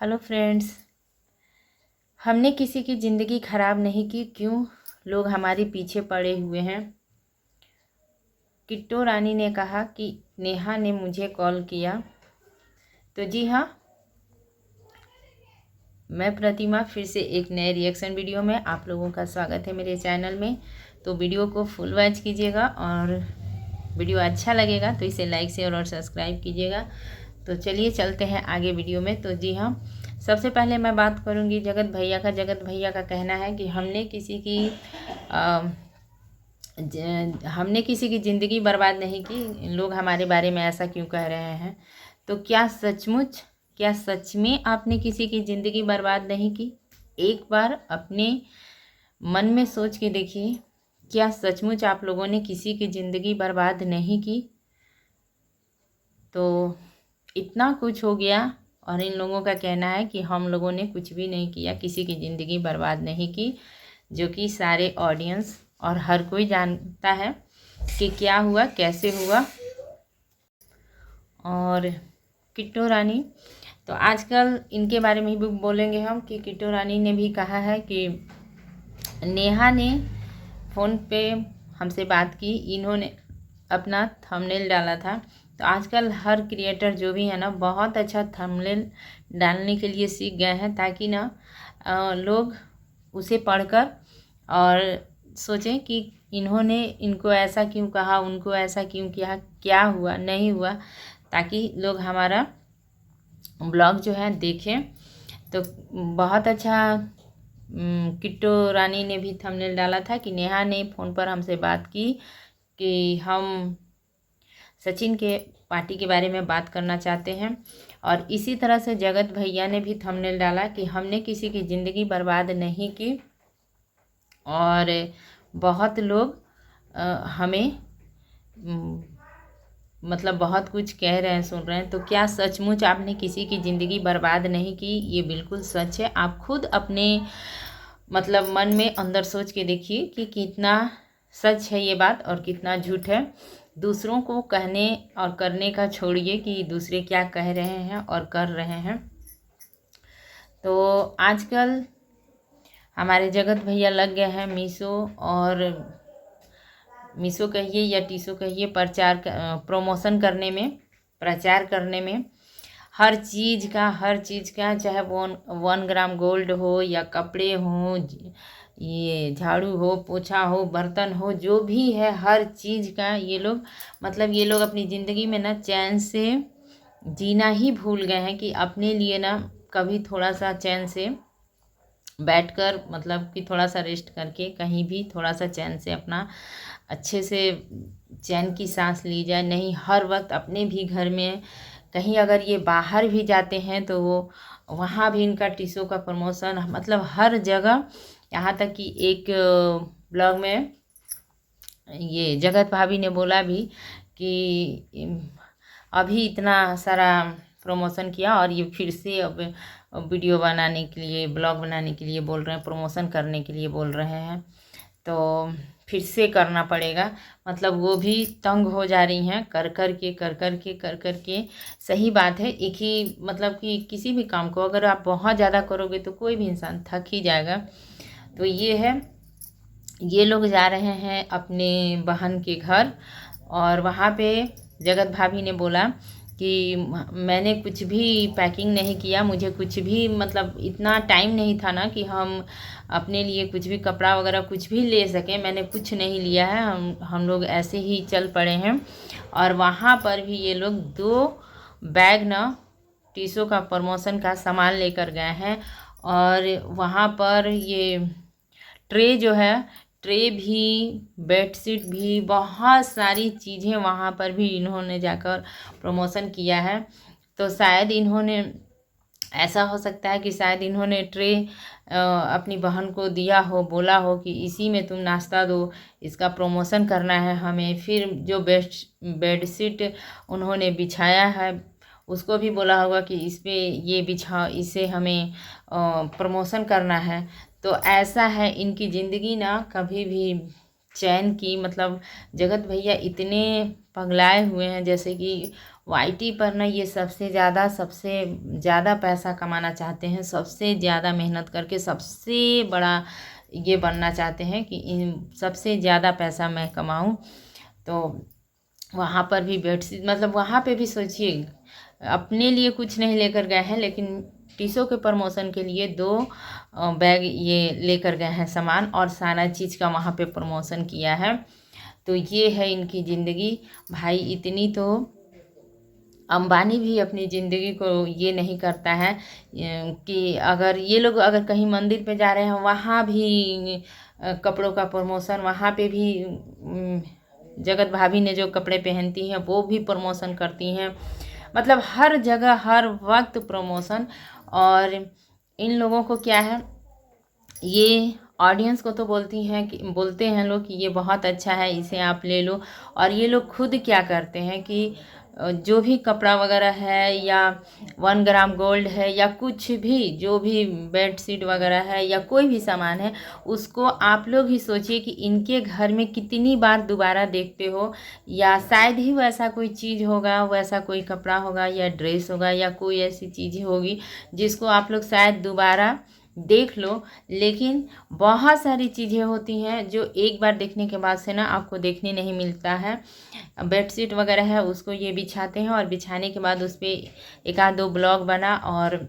Hello friends. हमने किसी की ज़िंदगी ख़राब नहीं की, क्यों लोग हमारे पीछे पड़े हुए हैं। किट्टू रानी ने कहा कि नेहा ने मुझे कॉल किया। तो जी हाँ, मैं प्रतिमा फिर से एक नए रिएक्शन वीडियो में आप लोगों का स्वागत है मेरे चैनल में। तो वीडियो को फुल वॉच कीजिएगा और वीडियो अच्छा लगेगा तो इसे लाइक शेयर और सब्सक्राइब कीजिएगा। तो चलिए चलते हैं आगे वीडियो में। तो जी हाँ, सबसे पहले मैं बात करूंगी जगत भैया का। जगत भैया का कहना है कि हमने किसी की ज़िंदगी बर्बाद नहीं की, लोग हमारे बारे में ऐसा क्यों कह रहे हैं। तो क्या सच में आपने किसी की ज़िंदगी बर्बाद नहीं की? एक बार अपने मन में सोच के देखिए, क्या सचमुच आप लोगों ने किसी की ज़िंदगी बर्बाद नहीं की? तो इतना कुछ हो गया और इन लोगों का कहना है कि हम लोगों ने कुछ भी नहीं किया, किसी की ज़िंदगी बर्बाद नहीं की, जो कि सारे ऑडियंस और हर कोई जानता है कि क्या हुआ, कैसे हुआ। और किट्टू रानी, तो आजकल इनके बारे में भी बोलेंगे हम कि किट्टू रानी ने भी कहा है कि नेहा ने फ़ोन पे हमसे बात की, इन्होंने अपना थंबनेल डाला था। तो आजकल हर क्रिएटर जो भी है ना, बहुत अच्छा थंबनेल डालने के लिए सीख गए हैं, ताकि ना लोग उसे पढ़कर और सोचें कि इन्होंने इनको ऐसा क्यों कहा, उनको ऐसा क्यों किया, क्या हुआ नहीं हुआ, ताकि लोग हमारा ब्लॉग जो है देखें। तो बहुत अच्छा किट्टू रानी ने भी थंबनेल डाला था कि नेहा ने फ़ोन पर हमसे बात की कि हम सचिन के पार्टी के बारे में बात करना चाहते हैं। और इसी तरह से जगत भैया ने भी थंबनेल डाला कि हमने किसी की ज़िंदगी बर्बाद नहीं की। और बहुत लोग हमें मतलब बहुत कुछ कह रहे हैं, सुन रहे हैं। तो क्या सचमुच आपने किसी की ज़िंदगी बर्बाद नहीं की? ये बिल्कुल सच है। आप खुद अपने मतलब मन में अंदर सोच के देखिए कि कितना सच है ये बात और कितना झूठ है। दूसरों को कहने और करने का छोड़िए कि दूसरे क्या कह रहे हैं और कर रहे हैं। तो आजकल हमारे जगत भैया लग गए हैं मीशो कहिए या टीशो कहिए, प्रमोशन करने में, प्रचार करने में। हर चीज़ का चाहे 1 ग्राम गोल्ड हो या कपड़े हों, ये झाड़ू हो, पोछा हो, बर्तन हो, जो भी है हर चीज़ का ये लोग अपनी ज़िंदगी में ना चैन से जीना ही भूल गए हैं कि अपने लिए ना कभी थोड़ा सा चैन से बैठकर, मतलब कि थोड़ा सा रेस्ट करके कहीं भी थोड़ा सा चैन से अपना अच्छे से चैन की सांस ली जाए। नहीं, हर वक्त अपने भी घर में कहीं अगर ये बाहर भी जाते हैं तो वो वहाँ भी इनका टीशो का प्रमोशन, मतलब हर जगह। यहाँ तक कि एक ब्लॉग में ये जगत भाभी ने बोला भी कि अभी इतना सारा प्रमोशन किया और ये फिर से अब वीडियो बनाने के लिए, ब्लॉग बनाने के लिए बोल रहे हैं, प्रमोशन करने के लिए बोल रहे हैं। तो फिर से करना पड़ेगा। मतलब वो भी तंग हो जा रही हैं कर कर के। सही बात है। एक ही मतलब कि किसी भी काम को अगर आप बहुत ज़्यादा करोगे तो कोई भी इंसान थक ही जाएगा। तो ये है, ये लोग जा रहे हैं अपने बहन के घर और वहाँ पे जगत भाभी ने बोला कि मैंने कुछ भी पैकिंग नहीं किया, मुझे कुछ भी मतलब इतना टाइम नहीं था ना कि हम अपने लिए कुछ भी कपड़ा वगैरह कुछ भी ले सकें। मैंने कुछ नहीं लिया है, हम लोग ऐसे ही चल पड़े हैं। और वहाँ पर भी ये लोग 2 बैग ना टीशो का प्रमोशन का सामान लेकर गए हैं। और वहाँ पर ये ट्रे जो है, ट्रे भी, बेडशीट भी, बहुत सारी चीज़ें वहाँ पर भी इन्होंने जाकर प्रमोशन किया है। तो शायद इन्होंने, ऐसा हो सकता है कि शायद इन्होंने ट्रे अपनी बहन को दिया हो, बोला हो कि इसी में तुम नाश्ता दो, इसका प्रमोशन करना है हमें। फिर जो बेडशीट उन्होंने बिछाया है उसको भी बोला होगा कि इस पे ये बिछाओ, इसे हमें प्रमोशन करना है। तो ऐसा है, इनकी ज़िंदगी ना कभी भी चैन की, मतलब जगत भैया इतने पगलाए हुए हैं जैसे कि वाईटी पर ना ये सबसे ज़्यादा पैसा कमाना चाहते हैं, सबसे ज़्यादा मेहनत करके सबसे बड़ा ये बनना चाहते हैं कि सबसे ज़्यादा पैसा मैं कमाऊं। तो वहाँ पर भी बेडशीट, मतलब वहाँ पे भी सोचिए, अपने लिए कुछ नहीं लेकर गए हैं, लेकिन टीशो के प्रमोशन के लिए 2 बैग ये लेकर गए हैं सामान, और सारा चीज़ का वहाँ पे प्रमोशन किया है। तो ये है इनकी ज़िंदगी भाई। इतनी तो अंबानी भी अपनी ज़िंदगी को ये नहीं करता है कि अगर ये लोग अगर कहीं मंदिर पे जा रहे हैं, वहाँ भी कपड़ों का प्रमोशन, वहाँ पे भी जगत भाभी ने जो कपड़े पहनती हैं वो भी प्रमोशन करती हैं। मतलब हर जगह हर वक्त प्रमोशन। और इन लोगों को क्या है, ये ऑडियंस को तो बोलते हैं लोग कि ये बहुत अच्छा है, इसे आप ले लो। और ये लोग खुद क्या करते हैं कि जो भी कपड़ा वगैरह है, या 1 ग्राम गोल्ड है, या कुछ भी जो भी बेडशीट वगैरह है, या कोई भी सामान है, उसको आप लोग ही सोचिए कि इनके घर में कितनी बार दोबारा देखते हो। या शायद ही वैसा कोई चीज़ होगा, वैसा कोई कपड़ा होगा, या ड्रेस होगा, या कोई ऐसी चीज़ होगी जिसको आप लोग शायद दोबारा देख लो। लेकिन बहुत सारी चीज़ें होती हैं जो एक बार देखने के बाद से ना आपको देखने नहीं मिलता है। बेडशीट वगैरह है, उसको ये बिछाते हैं, और बिछाने के बाद उस पर 1-2 ब्लॉग बना और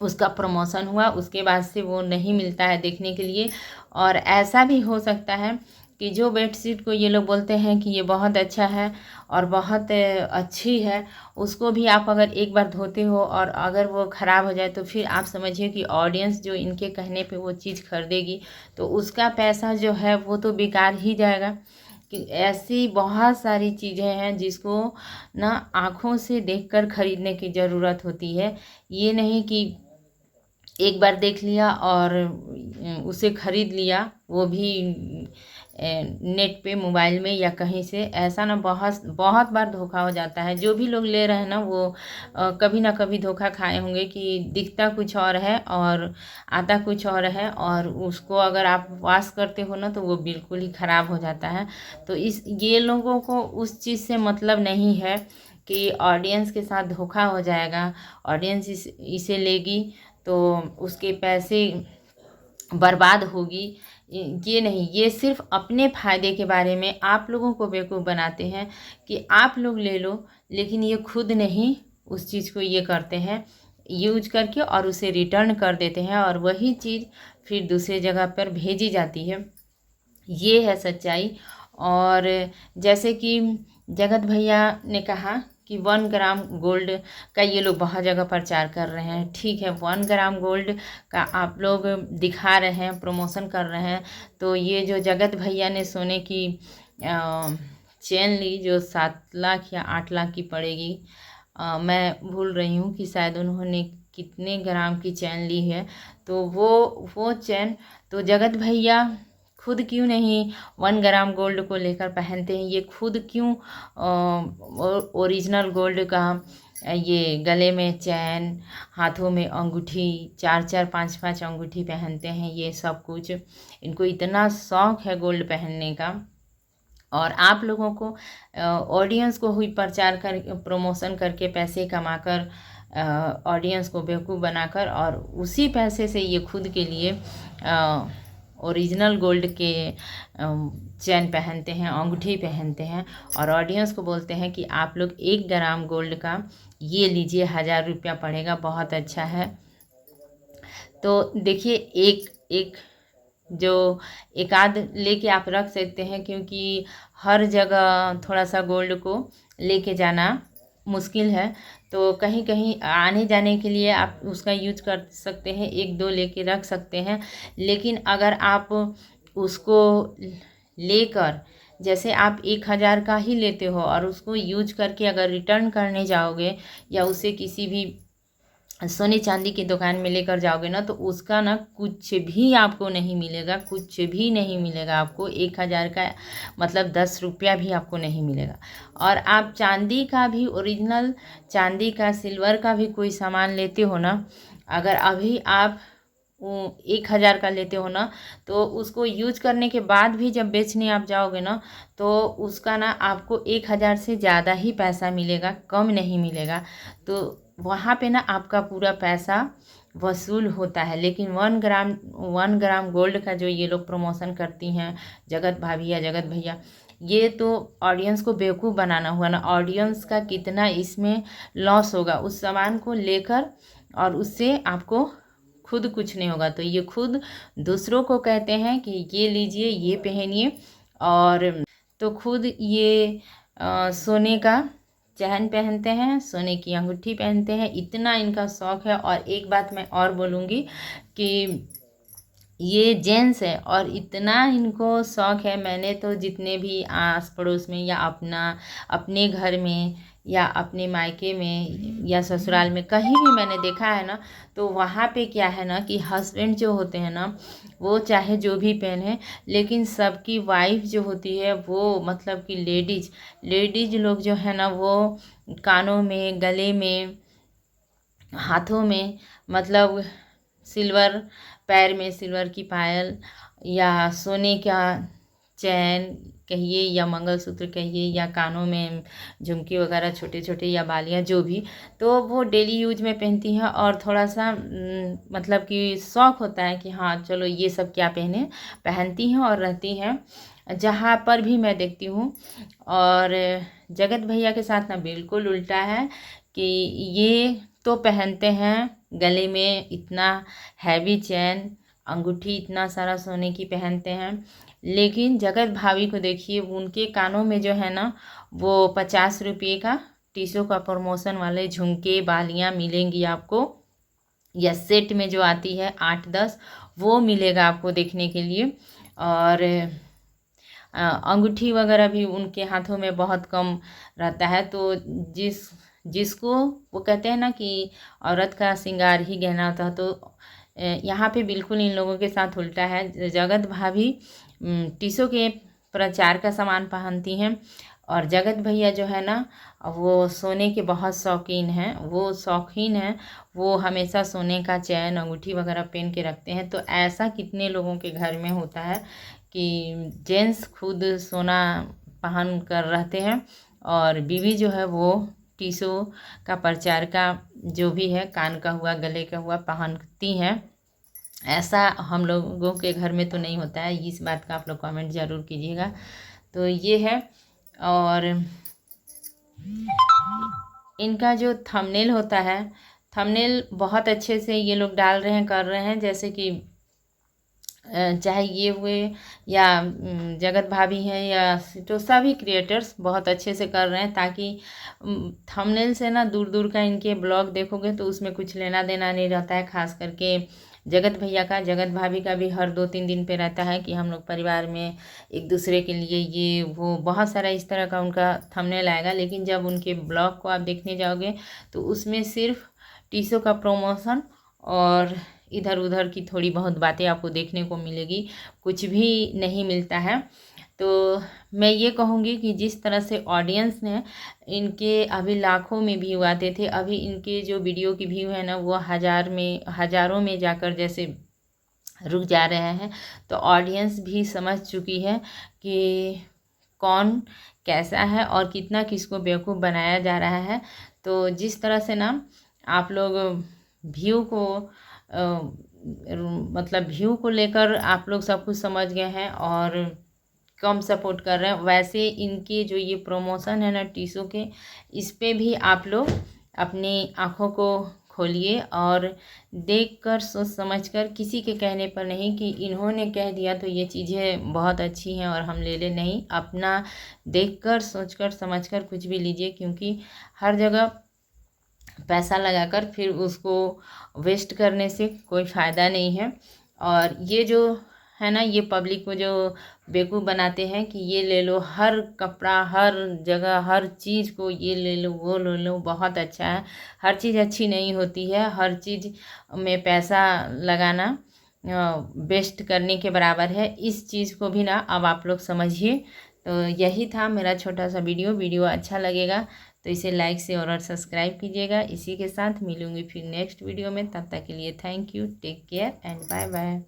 उसका प्रमोशन हुआ, उसके बाद से वो नहीं मिलता है देखने के लिए। और ऐसा भी हो सकता है कि जो बेडशीट को ये लोग बोलते हैं कि ये बहुत अच्छा है और बहुत अच्छी है, उसको भी आप अगर एक बार धोते हो और अगर वो ख़राब हो जाए, तो फिर आप समझिए कि ऑडियंस जो इनके कहने पे वो चीज़ खरीदेगी, तो उसका पैसा जो है वो तो बेकार ही जाएगा। कि ऐसी बहुत सारी चीज़ें हैं जिसको ना आँखों से देखकर खरीदने की ज़रूरत होती है। ये नहीं कि एक बार देख लिया और उसे खरीद लिया, वो भी नेट पे, मोबाइल में, या कहीं से। ऐसा ना बहुत बार धोखा हो जाता है। जो भी लोग ले रहे हैं ना, वो कभी ना कभी धोखा खाए होंगे कि दिखता कुछ और है और आता कुछ और है, और उसको अगर आप वॉश करते हो ना, तो वो बिल्कुल ही ख़राब हो जाता है। तो ये लोगों को उस चीज़ से मतलब नहीं है कि ऑडियंस के साथ धोखा हो जाएगा, ऑडियंस इसे लेगी तो उसके पैसे बर्बाद होगी। ये नहीं, ये सिर्फ अपने फ़ायदे के बारे में आप लोगों को बेवकूफ़ बनाते हैं कि आप लोग ले लो, लेकिन ये खुद नहीं उस चीज़ को ये करते हैं यूज करके, और उसे रिटर्न कर देते हैं, और वही चीज़ फिर दूसरी जगह पर भेजी जाती है। ये है सच्चाई। और जैसे कि जगत भैया ने कहा कि 1 ग्राम गोल्ड का ये लोग बहुत जगह प्रचार कर रहे हैं। ठीक है, 1 ग्राम गोल्ड का आप लोग दिखा रहे हैं, प्रमोशन कर रहे हैं। तो ये जो जगत भैया ने सोने की चेन ली, जो 7 लाख या 8 लाख की पड़ेगी, मैं भूल रही हूँ कि शायद उन्होंने कितने ग्राम की चैन ली है। तो वो चैन तो जगत भैया खुद क्यों नहीं 1 ग्राम गोल्ड को लेकर पहनते हैं? ये खुद क्यों ओरिजिनल गोल्ड का ये गले में चैन, हाथों में अंगूठी, 4-4 5-5 अंगूठी पहनते हैं? ये सब कुछ इनको इतना शौक़ है गोल्ड पहनने का। और आप लोगों को ऑडियंस को हुई प्रचार कर, प्रमोशन करके, पैसे कमाकर, ऑडियंस को बेवकूफ़ बनाकर, और उसी पैसे से ये खुद के लिए ओरिजिनल गोल्ड के चैन पहनते हैं, अंगूठी पहनते हैं, और ऑडियंस को बोलते हैं कि आप लोग 1 ग्राम गोल्ड का ये लीजिए, 1000 रुपया पड़ेगा, बहुत अच्छा है। तो देखिए, एक जो एक आध लेके आप रख सकते हैं, क्योंकि हर जगह थोड़ा सा गोल्ड को लेके जाना मुश्किल है। तो कहीं कहीं आने जाने के लिए आप उसका यूज कर सकते हैं, 1-2 लेके रख सकते हैं। लेकिन अगर आप उसको लेकर, जैसे आप 1000 का ही लेते हो और उसको यूज करके अगर रिटर्न करने जाओगे, या उसे किसी भी सोने चांदी की दुकान में लेकर जाओगे ना, तो उसका ना कुछ भी आपको नहीं मिलेगा, कुछ भी नहीं मिलेगा आपको। 1000 का मतलब 10 रुपया भी आपको नहीं मिलेगा। और आप चांदी का भी, ओरिजिनल चांदी का, सिल्वर का भी कोई सामान लेते हो ना, अगर अभी आप 1,000 का लेते हो ना, तो उसको यूज करने के बाद भी जब बेचने आप जाओगे ना, तो उसका ना आपको 1,000 से ज़्यादा ही पैसा मिलेगा, कम नहीं मिलेगा। तो वहाँ पे ना आपका पूरा पैसा वसूल होता है। लेकिन 1 ग्राम गोल्ड का जो ये लोग प्रमोशन करती हैं, जगत भाभी या जगत भैया, ये तो ऑडियंस को बेवकूफ़ बनाना हुआ ना। ऑडियंस का कितना इसमें लॉस होगा उस सामान को लेकर, और उससे आपको खुद कुछ नहीं होगा। तो ये खुद दूसरों को कहते हैं कि ये लीजिए, ये पहनिए, और तो खुद ये सोने का चैन पहनते हैं, सोने की अंगूठी पहनते हैं, इतना इनका शौक़ है। और एक बात मैं और बोलूँगी कि ये जेंट्स है और इतना इनको शौक़ है। मैंने तो जितने भी आस पड़ोस में या अपने घर में या अपने मायके में या ससुराल में कहीं भी मैंने देखा है ना, तो वहाँ पे क्या है ना कि हस्बैंड जो होते हैं ना, वो चाहे जो भी पहने, लेकिन सबकी वाइफ जो होती है वो मतलब कि लेडीज लोग जो है ना, वो कानों में, गले में, हाथों में, मतलब सिल्वर, पैर में सिल्वर की पायल या सोने का चैन कहिए या मंगलसूत्र कहिए या कानों में झुमके वगैरह छोटे छोटे या बालियाँ जो भी, तो वो डेली यूज में पहनती हैं। और थोड़ा सा मतलब कि शौक़ होता है कि हाँ चलो ये सब क्या पहनती हैं और रहती हैं जहाँ पर भी मैं देखती हूँ। और जगत भैया के साथ ना बिल्कुल उल्टा है कि ये तो पहनते हैं, गले में इतना हैवी चैन, अंगूठी इतना सारा सोने की पहनते हैं। लेकिन जगत भाभी को देखिए, उनके कानों में जो है ना, वो 50 रुपये का टीसो का प्रमोशन वाले झुमके, बालियाँ मिलेंगी आपको, या सेट में जो आती है 8-10, वो मिलेगा आपको देखने के लिए। और अंगूठी वगैरह भी उनके हाथों में बहुत कम रहता है। तो जिसको वो कहते हैं ना कि औरत का श्रृंगार ही गहना होता है, तो यहाँ पे बिल्कुल इन लोगों के साथ उल्टा है। जगत भाभी टीसो के प्रचार का सामान पहनती हैं, और जगत भैया जो है ना, वो सोने के बहुत शौकीन हैं। वो हमेशा सोने का चैन, अंगूठी वगैरह पहन के रखते हैं। तो ऐसा कितने लोगों के घर में होता है कि जेंट्स खुद सोना पहन कर रहते हैं और बीवी जो है वो टीसो का प्रचार का जो भी है, कान का हुआ, गले का हुआ, पहनती हैं। ऐसा हम लोगों के घर में तो नहीं होता है। इस बात का आप लोग कमेंट ज़रूर कीजिएगा। तो ये है। और इनका जो थंबनेल होता है, थंबनेल बहुत अच्छे से ये लोग डाल रहे हैं, कर रहे हैं। जैसे कि चाहे ये हुए या जगत भाभी हैं, या तो सभी क्रिएटर्स बहुत अच्छे से कर रहे हैं, ताकि थंबनेल से ना दूर दूर का इनके ब्लॉग देखोगे तो उसमें कुछ लेना देना नहीं रहता है। खास करके जगत भैया का, जगत भाभी का भी हर 2-3 दिन पे रहता है कि हम लोग परिवार में एक दूसरे के लिए ये वो बहुत सारा इस तरह का उनका थंबनेल आएगा। लेकिन जब उनके ब्लॉग को आप देखने जाओगे तो उसमें सिर्फ टीसो का प्रमोशन और इधर उधर की थोड़ी बहुत बातें आपको देखने को मिलेगी, कुछ भी नहीं मिलता है। तो मैं ये कहूँगी कि जिस तरह से ऑडियंस ने इनके अभी लाखों में व्यू आते थे, अभी इनके जो वीडियो की व्यू है ना, वो हज़ारों में जाकर जैसे रुक जा रहे हैं। तो ऑडियंस भी समझ चुकी है कि कौन कैसा है और कितना किसको बेवकूफ़ बनाया जा रहा है। तो जिस तरह से ना आप लोग व्यू को मतलब व्यू को लेकर आप लोग सब कुछ समझ गए हैं और कम सपोर्ट कर रहे हैं, वैसे इनके जो ये प्रमोशन है ना टीसो के, इस पे भी आप लोग अपनी आँखों को खोलिए और देखकर सोच समझकर, किसी के कहने पर नहीं कि इन्होंने कह दिया तो ये चीज़ें बहुत अच्छी हैं और हम ले नहीं। अपना देखकर, सोचकर, समझकर कुछ भी लीजिए, क्योंकि हर जगह पैसा लगाकर फिर उसको वेस्ट करने से कोई फ़ायदा नहीं है। और ये जो है ना, ये पब्लिक को जो बेवकूफ़ बनाते हैं कि ये ले लो, हर कपड़ा, हर जगह, हर चीज़ को ये ले लो, वो ले लो, बहुत अच्छा है। हर चीज़ अच्छी नहीं होती है, हर चीज़ में पैसा लगाना वेस्ट करने के बराबर है। इस चीज़ को भी ना अब आप लोग समझिए। तो यही था मेरा छोटा सा वीडियो अच्छा लगेगा तो इसे लाइक से और सब्सक्राइब कीजिएगा। इसी के साथ मिलूंगी फिर नेक्स्ट वीडियो में, तब तक के लिए thank you, take care and bye bye.